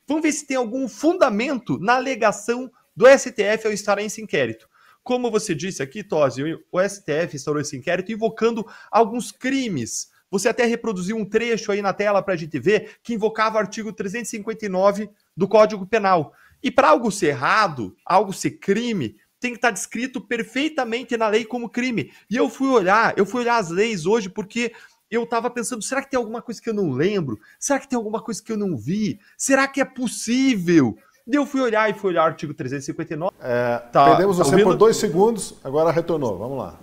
Vamos ver se tem algum fundamento na alegação do STF ao instaurar esse inquérito. Como você disse aqui, Tosi, o STF instaurou esse inquérito invocando alguns crimes. Você até reproduziu um trecho aí na tela para a gente ver que invocava o artigo 359 do Código Penal. E para algo ser errado, algo ser crime, tem que estar descrito perfeitamente na lei como crime. E eu fui olhar as leis hoje porque eu estava pensando, será que tem alguma coisa que eu não lembro? Será que tem alguma coisa que eu não vi? Será que é possível? E eu fui olhar o artigo 359. Perdemos você por 2 segundos, agora retornou. Vamos lá.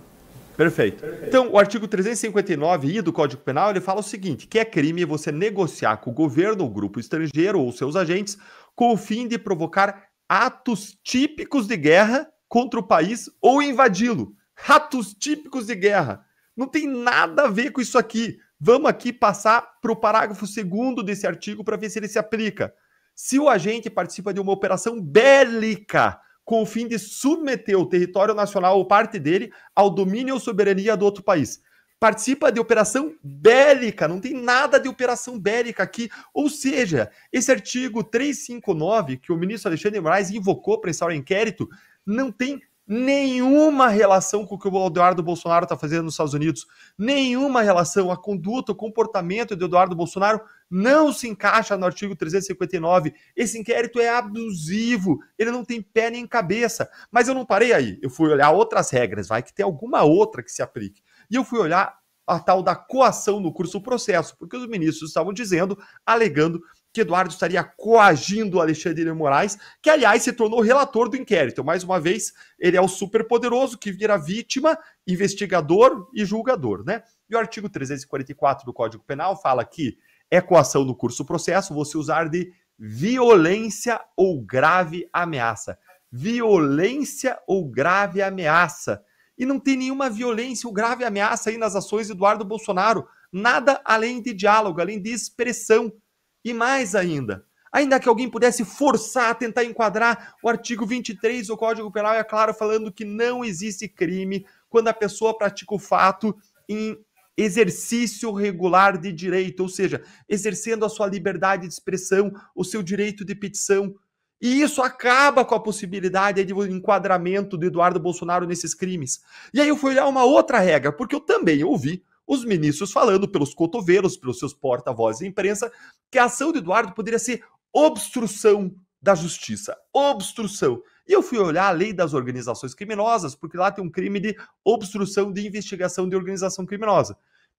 Perfeito. Então, o artigo 359-I do Código Penal, ele fala o seguinte, que é crime você negociar com o governo ou grupo estrangeiro ou seus agentes com o fim de provocar atos típicos de guerra contra o país ou invadi-lo. Atos típicos de guerra. Não tem nada a ver com isso aqui. Vamos aqui passar para o parágrafo 2º desse artigo para ver se ele se aplica. Se o agente participa de uma operação bélica com o fim de submeter o território nacional ou parte dele ao domínio ou soberania do outro país. Participa de operação bélica, não tem nada de operação bélica aqui. Ou seja, esse artigo 359, que o ministro Alexandre de Moraes invocou para instaurar inquérito, não tem nenhuma relação com o que o Eduardo Bolsonaro está fazendo nos Estados Unidos. Nenhuma relação. A conduta, o comportamento do Eduardo Bolsonaro não se encaixa no artigo 359. Esse inquérito é abusivo. Ele não tem pé nem cabeça. Mas eu não parei aí. Eu fui olhar outras regras. Vai que tem alguma outra que se aplique. E eu fui olhar a tal da coação no curso do processo, porque os ministros estavam dizendo, alegando que Eduardo estaria coagindo o Alexandre de Moraes, que, aliás, se tornou relator do inquérito. Mais uma vez, ele é o superpoderoso que vira vítima, investigador e julgador, né? E o artigo 344 do Código Penal fala que é coação no curso do processo você usar de violência ou grave ameaça. Violência ou grave ameaça. E não tem nenhuma violência ou grave ameaça aí nas ações de Eduardo Bolsonaro. Nada além de diálogo, além de expressão. E mais ainda que alguém pudesse forçar a tentar enquadrar o artigo 23 do Código Penal, é claro, falando que não existe crime quando a pessoa pratica o fato em exercício regular de direito, ou seja, exercendo a sua liberdade de expressão, o seu direito de petição. E isso acaba com a possibilidade de enquadramento do Eduardo Bolsonaro nesses crimes. E aí eu fui olhar uma outra regra, porque eu também ouvi os ministros falando pelos cotovelos, pelos seus porta-vozes da imprensa, que a ação do Eduardo poderia ser obstrução da justiça. Obstrução. E eu fui olhar a lei das organizações criminosas, porque lá tem um crime de obstrução de investigação de organização criminosa.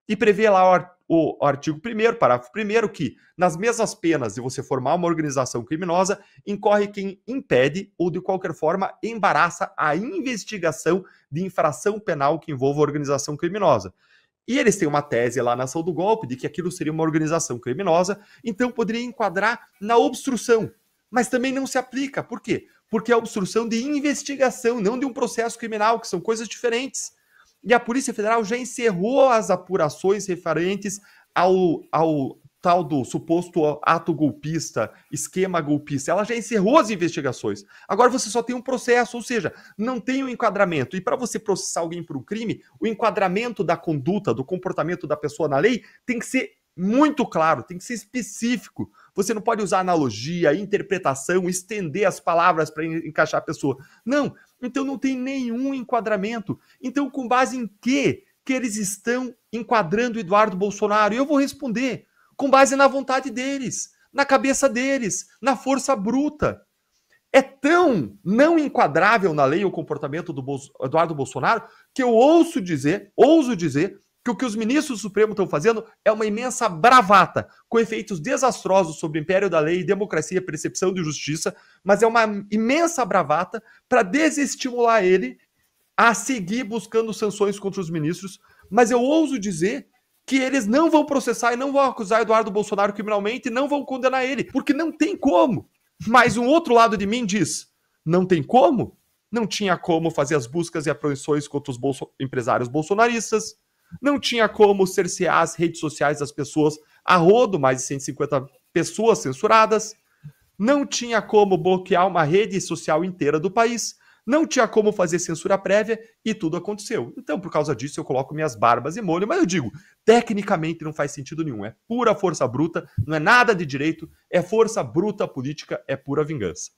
E prevê lá o artigo 1º, parágrafo 1º, que nas mesmas penas de você formar uma organização criminosa, incorre quem impede ou de qualquer forma embaraça a investigação de infração penal que envolva a organização criminosa. E eles têm uma tese lá na ação do golpe de que aquilo seria uma organização criminosa, então poderia enquadrar na obstrução. Mas também não se aplica. Por quê? Porque é obstrução de investigação, não de um processo criminal, que são coisas diferentes. E a Polícia Federal já encerrou as apurações referentes ao tal do suposto ato golpista, esquema golpista. Ela já encerrou as investigações. Agora você só tem um processo, ou seja, não tem um enquadramento. E para você processar alguém por um crime, o enquadramento da conduta, do comportamento da pessoa na lei tem que ser muito claro, tem que ser específico. Você não pode usar analogia, interpretação, estender as palavras para encaixar a pessoa. Não, então não tem nenhum enquadramento. Então, com base em que eles estão enquadrando Eduardo Bolsonaro? E eu vou responder. Com base na vontade deles, na cabeça deles, na força bruta. É tão não enquadrável na lei o comportamento do Eduardo Bolsonaro que eu ouso dizer que o que os ministros do Supremo estão fazendo é uma imensa bravata, com efeitos desastrosos sobre o império da lei, democracia, percepção de justiça, mas é uma imensa bravata para desestimular ele a seguir buscando sanções contra os ministros. Mas eu ouso dizer que eles não vão processar e não vão acusar Eduardo Bolsonaro criminalmente e não vão condenar ele, porque não tem como. Mas um outro lado de mim diz, não tem como? Não tinha como fazer as buscas e apreensões contra os empresários bolsonaristas, não tinha como cercear as redes sociais das pessoas a rodo, mais de 150 pessoas censuradas, não tinha como bloquear uma rede social inteira do país, Não tinha como fazer censura prévia e tudo aconteceu. Então, por causa disso, eu coloco minhas barbas e molho, mas eu digo, tecnicamente não faz sentido nenhum. É pura força bruta, não é nada de direito, é força bruta política, é pura vingança.